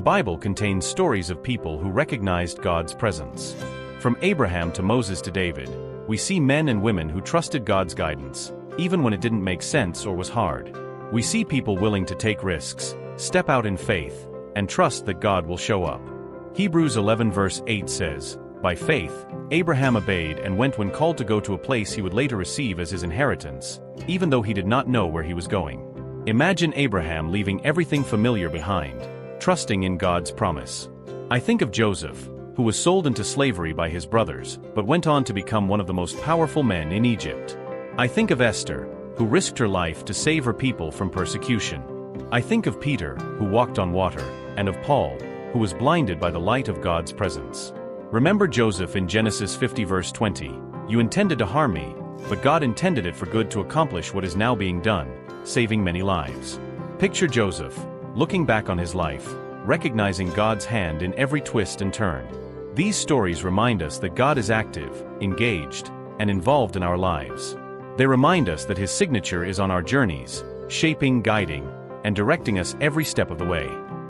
The Bible contains stories of people who recognized God's presence. From Abraham to Moses to David, we see men and women who trusted God's guidance, even when it didn't make sense or was hard. We see people willing to take risks, step out in faith, and trust that God will show up. Hebrews 11 verse 8 says, "By faith, Abraham obeyed and went when called to go to a place he would later receive as his inheritance, even though he did not know where he was going." Imagine Abraham leaving everything familiar behind, trusting in God's promise. I think of Joseph, who was sold into slavery by his brothers, but went on to become one of the most powerful men in Egypt. I think of Esther, who risked her life to save her people from persecution. I think of Peter, who walked on water, and of Paul, who was blinded by the light of God's presence. Remember Joseph in Genesis 50 verse 20, "You intended to harm me, but God intended it for good to accomplish what is now being done, saving many lives." Picture Joseph, looking back on his life, recognizing God's hand in every twist and turn. These stories remind us that God is active, engaged, and involved in our lives. They remind us that His signature is on our journeys, shaping, guiding, and directing us every step of the way.